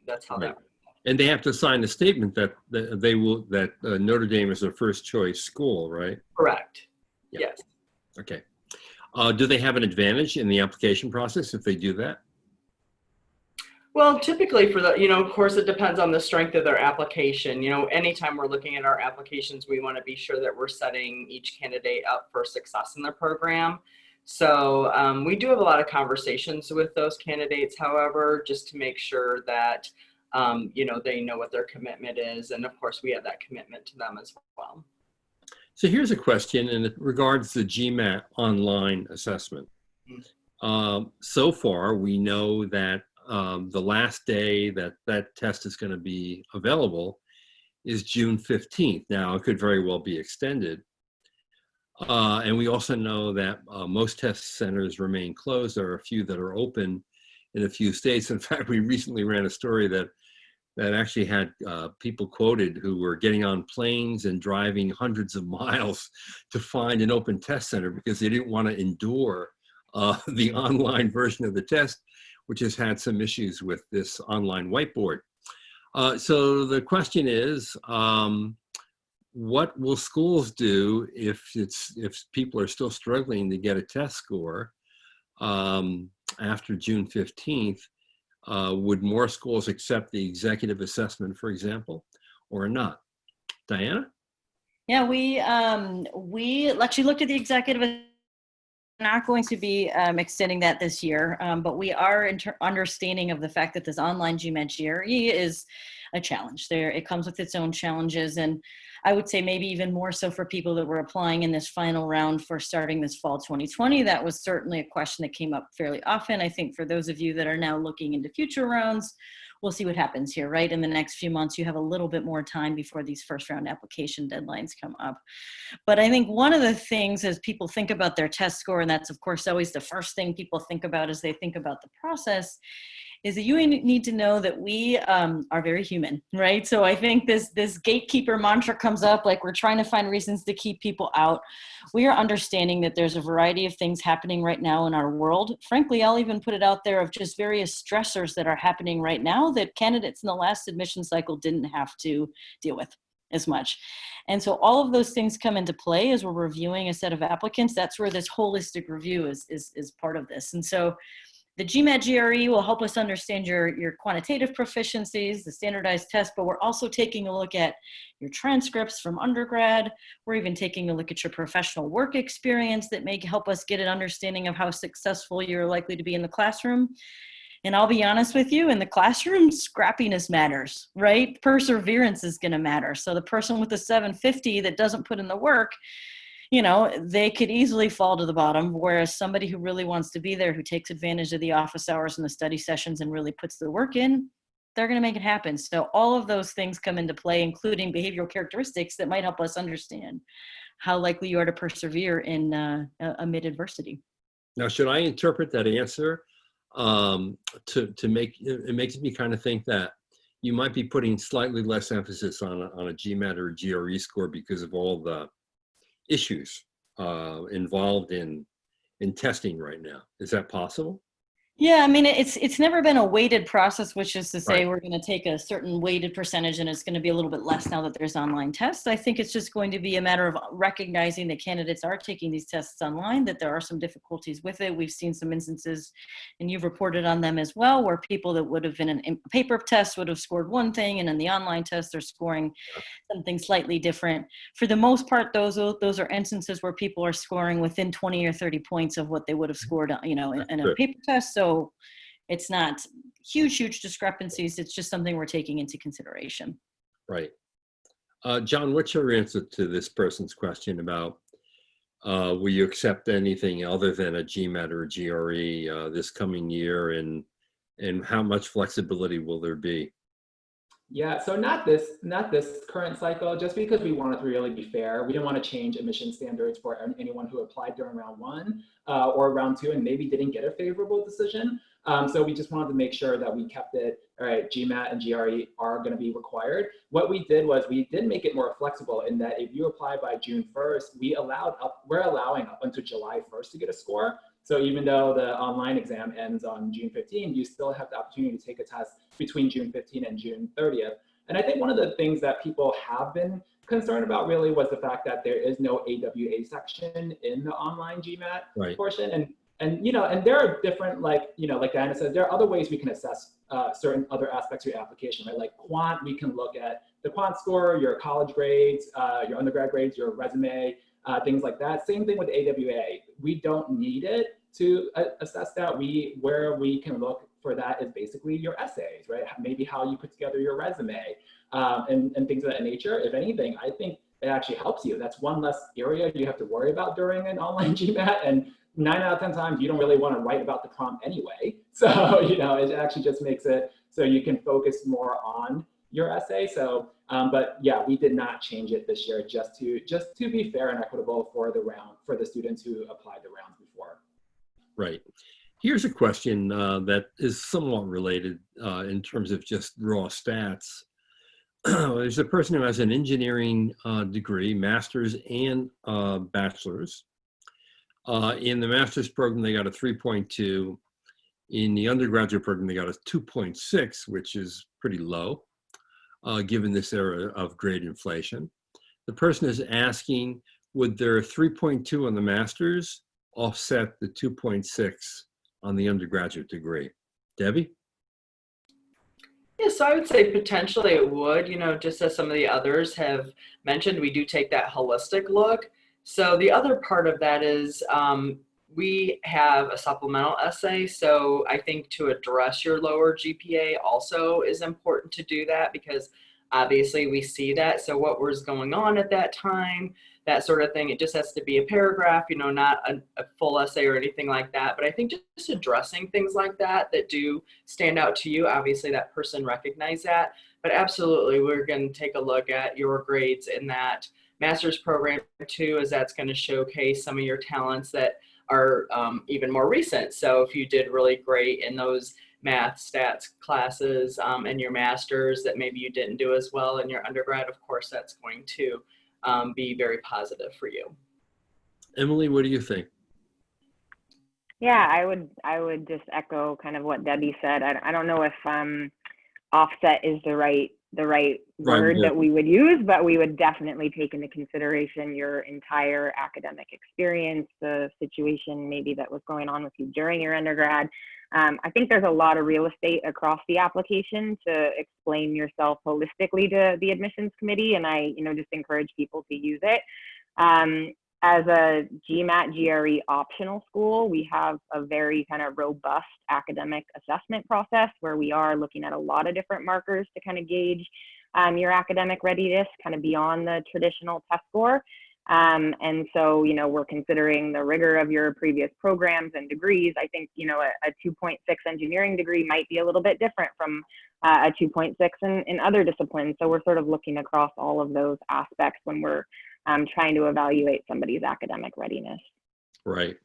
that's how that works. And they have to sign a statement that Notre Dame is their first choice school, right? Correct. Yeah. Yes. Okay. Do they have an advantage in the application process if they do that? Well, typically for the, you know, of course, it depends on the strength of their application. You know, anytime we're looking at our applications, we want to be sure that we're setting each candidate up for success in the program. So we do have a lot of conversations with those candidates, however, just to make sure that, you know, they know what their commitment is. And of course, we have that commitment to them as well. So here's a question, and it regards the GMAT online assessment. So far, we know that the last day that that test is going to be available is June 15th. Now, it could very well be extended. And we also know that most test centers remain closed. There are a few that are open in a few states. In fact, we recently ran a story that actually had people quoted who were getting on planes and driving hundreds of miles to find an open test center because they didn't want to endure the online version of the test, which has had some issues with this online whiteboard. So the question is, what will schools do if people are still struggling to get a test score after June 15th? Would more schools accept the executive assessment, for example, or not? Diana? Yeah, we actually looked at the executive. We're not going to be extending that this year, but we are understanding of the fact that this online GMAT GRE is a challenge. It comes with its own challenges, and I would say maybe even more so for people that were applying in this final round for starting this fall 2020. That was certainly a question that came up fairly often. I think for those of you that are now looking into future rounds, we'll see what happens here, right? In the next few months, you have a little bit more time before these first round application deadlines come up. But I think one of the things as people think about their test score, and that's of course always the first thing people think about as they think about the process, is that you need to know that we are very human, right? So I think this gatekeeper mantra comes up, like we're trying to find reasons to keep people out. We are understanding that there's a variety of things happening right now in our world. Frankly, I'll even put it out there of just various stressors that are happening right now that candidates in the last admission cycle didn't have to deal with as much. And so all of those things come into play as we're reviewing a set of applicants. That's where this holistic review is part of this. And so the GMAT GRE will help us understand your quantitative proficiencies, the standardized test, but we're also taking a look at your transcripts from undergrad. We're even taking a look at your professional work experience that may help us get an understanding of how successful you're likely to be in the classroom. And I'll be honest with you, in the classroom, scrappiness matters, right? Perseverance is going to matter. So the person with the 750 that doesn't put in the work, you know, they could easily fall to the bottom, whereas somebody who really wants to be there, who takes advantage of the office hours and the study sessions and really puts the work in, they're going to make it happen. So all of those things come into play, including behavioral characteristics that might help us understand how likely you are to persevere in amid adversity. Now, should I interpret that answer to make, it makes me kind of think that you might be putting slightly less emphasis on a GMAT or a GRE score because of all the issues involved in testing right now. Is that possible? Yeah, I mean, it's never been a weighted process, which is to say Right. we're going to take a certain weighted percentage and it's going to be a little bit less now that there's online tests. I think it's just going to be a matter of recognizing that candidates are taking these tests online, that there are some difficulties with it. We've seen some instances, and you've reported on them as well, where people that would have been in a paper test would have scored one thing, and in the online test, they're scoring something slightly different. For the most part, those are instances where people are scoring within 20 or 30 points of what they would have scored, in a Good. paper test. So it's not huge discrepancies. It's just something we're taking into consideration. Right. John, what's your answer to this person's question about will you accept anything other than a GMAT or a GRE this coming year, and how much flexibility will there be? Yeah, so not this current cycle, just because we wanted to really be fair. We didn't want to change admission standards for anyone who applied during round one or round two and maybe didn't get a favorable decision. So we just wanted to make sure that we kept it, all right, GMAT and GRE are going to be required. What we did was we did make it more flexible in that if you apply by June 1st, we're allowing up until July 1st to get a score. So even though the online exam ends on June 15, you still have the opportunity to take a test between June 15 and June 30th. And I think one of the things that people have been concerned about really was the fact that there is no AWA section in the online GMAT portion. And there are different, like Diana said, there are other ways we can assess certain other aspects of your application, right? Like quant, we can look at the quant score, your college grades, your undergrad grades, your resume, things like that. Same thing with AWA. We don't need it to assess that. Where we can look for that is basically your essays, right? Maybe how you put together your resume and things of that nature. If anything, I think it actually helps you. That's one less area you have to worry about during an online GMAT. And 9 out of 10 times, you don't really want to write about the prompt anyway. So, it actually just makes it so you can focus more on your essay. So, but yeah, we did not change it this year just to be fair and equitable for the students who applied the rounds before. Right. Here's a question that is somewhat related in terms of just raw stats. There's a person who has an engineering degree, master's and bachelor's. In the master's program, they got a 3.2. In the undergraduate program, they got a 2.6, which is pretty low, given this era of grade inflation. The person is asking, would their 3.2 on the master's offset the 2.6 on the undergraduate degree? Debbie? Yeah, so I would say potentially it would, just as some of the others have mentioned, we do take that holistic look. So the other part of that is we have a supplemental essay. So I think to address your lower GPA also is important to do that, because obviously we see that. So what was going on at that time, that sort of thing, it just has to be a paragraph, not a full essay or anything like that. But I think just addressing things like that do stand out to you, obviously that person recognized that. But absolutely, we're going to take a look at your grades in that master's program too, as that's going to showcase some of your talents that are even more recent. So if you did really great in those math, stats classes and your master's that maybe you didn't do as well in your undergrad, of course, that's going to be very positive for you. Emily, what do you think? Yeah, I would just echo kind of what Debbie said. I don't know if offset is the right word that we would use, but we would definitely take into consideration your entire academic experience, the situation maybe that was going on with you during your undergrad. I think there's a lot of real estate across the application to explain yourself holistically to the admissions committee, and I just encourage people to use it. As a GMAT GRE optional school, we have a very kind of robust academic assessment process where we are looking at a lot of different markers to kind of gauge your academic readiness kind of beyond the traditional test score. And so, we're considering the rigor of your previous programs and degrees. I think, a 2.6 engineering degree might be a little bit different from a 2.6 in other disciplines. So we're sort of looking across all of those aspects when we're trying to evaluate somebody's academic readiness. Right.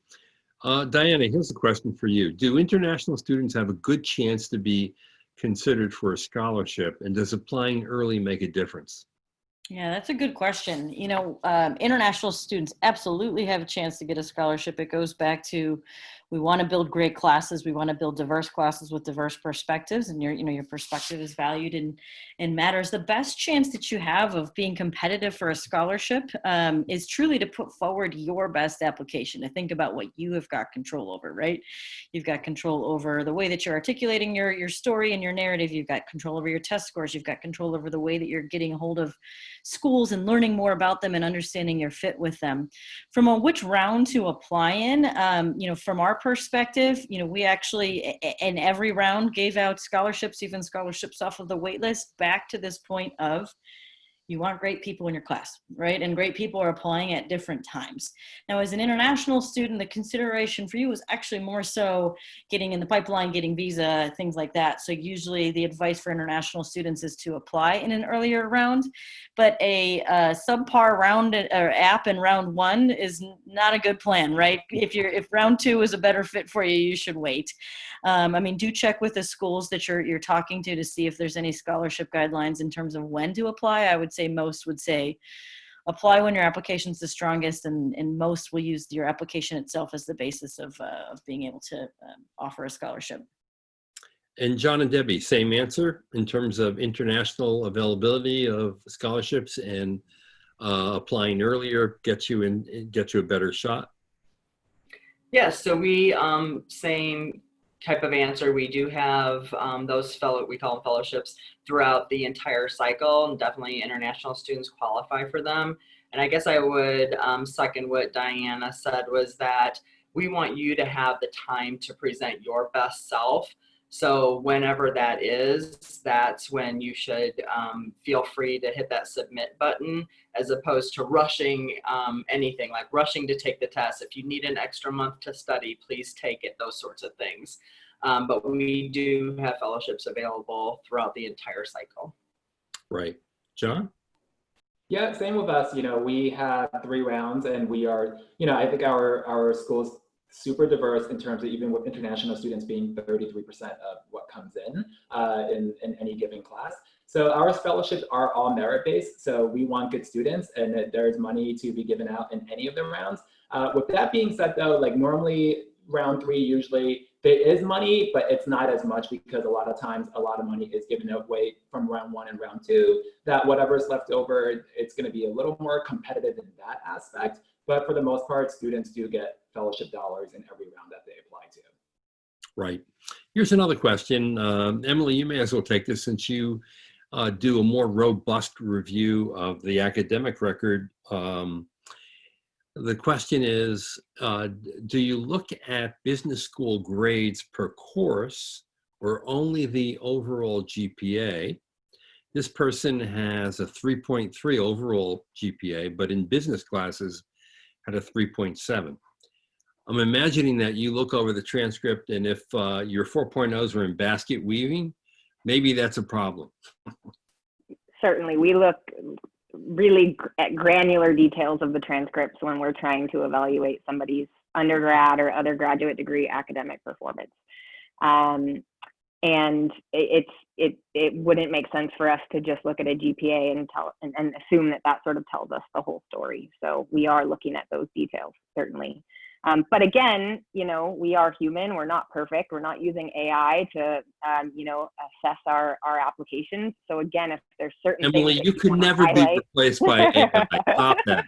Diana, here's a question for you. Do international students have a good chance to be considered for a scholarship, and does applying early make a difference? Yeah, that's a good question. International students absolutely have a chance to get a scholarship. It goes back to We want to build great classes. We want to build diverse classes with diverse perspectives, and your perspective is valued and matters. The best chance that you have of being competitive for a scholarship is truly to put forward your best application, to think about what you have got control over, right? You've got control over the way that you're articulating your story and your narrative. You've got control over your test scores. You've got control over the way that you're getting a hold of schools and learning more about them and understanding your fit with them. From which round to apply in, from our perspective, we actually in every round gave out scholarships, even scholarships off of the wait list, back to this point of you want great people in your class, right? And great people are applying at different times. Now, as an international student, the consideration for you is actually more so getting in the pipeline, getting visa, things like that. So usually the advice for international students is to apply in an earlier round, but a subpar round or app in round one is not a good plan, right? If round two is a better fit for you, you should wait. Do check with the schools that you're talking to see if there's any scholarship guidelines in terms of when to apply. I would say most would say apply when your application's the strongest, and most will use your application itself as the basis of being able to offer a scholarship. And John and Debbie, same answer in terms of international availability of scholarships, and applying earlier gets you a better shot. Yes, so we same type of answer. We do have we call them fellowships throughout the entire cycle, and definitely international students qualify for them. And I guess I would second what Diana said, was that we want you to have the time to present your best self. So whenever that is, that's when you should feel free to hit that submit button, as opposed to rushing anything, like rushing to take the test. If you need an extra month to study, please take it, those sorts of things. But we do have fellowships available throughout the entire cycle. Right. John? Yeah, same with us. We have 3 rounds, and we are, I think our school's super diverse in terms of, even with international students being 33% of what comes in any given class. So our fellowships are all merit-based. So we want good students, and there's money to be given out in any of the rounds. With that being said, though, like normally round 3, usually there is money, but it's not as much, because a lot of times a lot of money is given away from round 1 and round 2, that whatever's left over, it's going to be a little more competitive in that aspect. But for the most part, students do get fellowship dollars in every round that they apply to. Right. Here's another question. Emily, you may as well take this, since you do a more robust review of the academic record. The question is, do you look at business school grades per course, or only the overall GPA? This person has a 3.3 overall GPA, but in business classes had a 3.7. I'm imagining that you look over the transcript, and if your 4.0s were in basket weaving, maybe that's a problem. Certainly, we look really at granular details of the transcripts when we're trying to evaluate somebody's undergrad or other graduate degree academic performance. And it wouldn't make sense for us to just look at a GPA and assume that sort of tells us the whole story. So we are looking at those details, certainly. But again, we are human. We're not perfect. We're not using AI to, assess our applications. So again, if there's certain Emily, things you could never be replaced by AI. Stop that.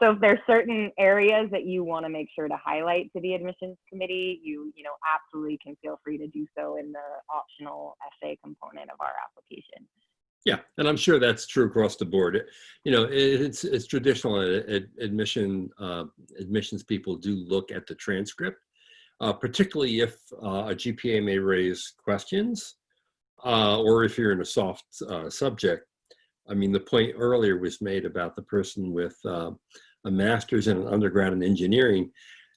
So if there's certain areas that you want to make sure to highlight to the admissions committee, you absolutely can feel free to do so in the optional essay component of our application. Yeah, and I'm sure that's true across the board. It's traditional admissions people do look at the transcript, particularly if a GPA may raise questions, or if you're in a soft subject. I mean, the point earlier was made about the person with a master's and an undergrad in engineering.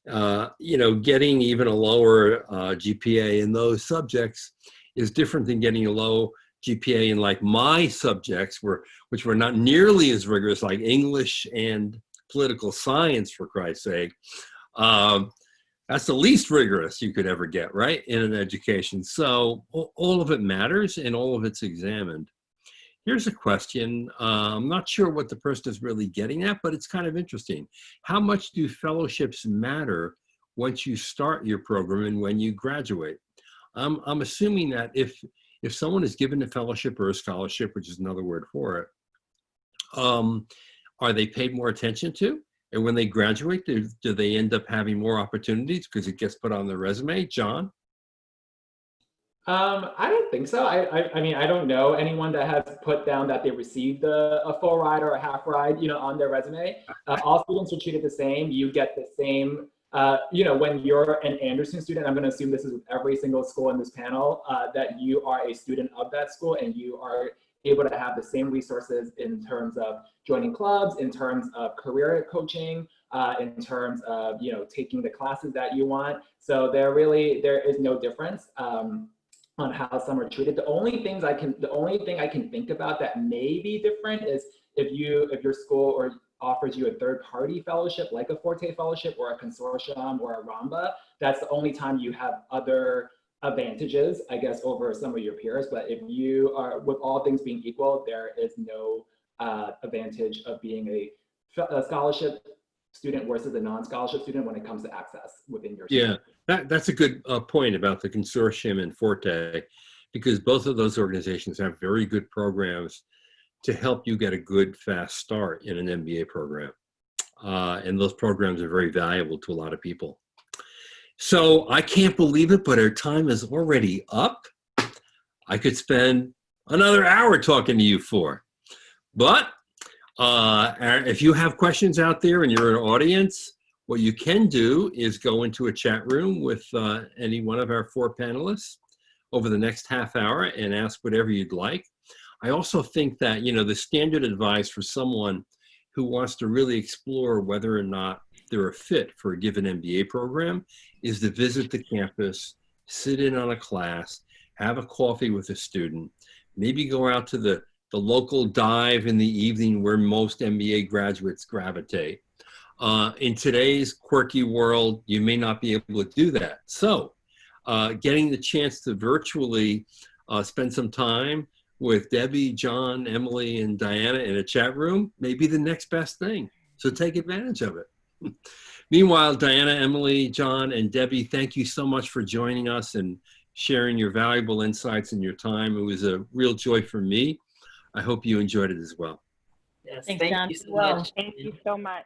Getting even a lower GPA in those subjects is different than getting a low GPA in like my subjects, which were not nearly as rigorous, like English and political science, for Christ's sake. That's the least rigorous you could ever get, right, in an education. So all of it matters, and all of it's examined. Here's a question. I'm not sure what the person is really getting at, but it's kind of interesting. How much do fellowships matter once you start your program and when you graduate. I'm assuming that if someone is given a fellowship or a scholarship, which is another word for it, are they paid more attention to? And when they graduate, do they end up having more opportunities because it gets put on their resume? John? I don't think so. I mean, I don't know anyone that has put down that they received a full ride or a half ride, on their resume. All students are treated the same. You get the same, when you're an Anderson student, I'm going to assume this is with every single school in this panel, that you are a student of that school and you are able to have the same resources in terms of joining clubs, in terms of career coaching, in terms of, taking the classes that you want. So there is no difference on how some are treated. The only thing I can think about that may be different is if your school offers you a third-party fellowship, like a Forte fellowship or a consortium or a Ramba. That's the only time you have other advantages, I guess, over some of your peers. But if you are, with all things being equal, there is no advantage of being a scholarship student versus a non-scholarship student when it comes to access within your school. Yeah, that's a good point about the consortium and Forte, because both of those organizations have very good programs to help you get a good, fast start in an MBA program. And those programs are very valuable to a lot of people. So I can't believe it, but our time is already up. I could spend another hour talking to you four. But if you have questions out there and you're an audience, what you can do is go into a chat room with any one of our four panelists over the next half hour and ask whatever you'd like. I also think that, the standard advice for someone who wants to really explore whether or not they're a fit for a given MBA program is to visit the campus, sit in on a class, have a coffee with a student, maybe go out to the local dive in the evening where most MBA graduates gravitate. In today's quirky world, you may not be able to do that. So getting the chance to virtually spend some time with Debbie, John, Emily, and Diana in a chat room may be the next best thing. So take advantage of it. Meanwhile, Diana, Emily, John, and Debbie, thank you so much for joining us and sharing your valuable insights and your time. It was a real joy for me. I hope you enjoyed it as well. Yes, Thanks, thank John. you so Well, much. Thank you so much.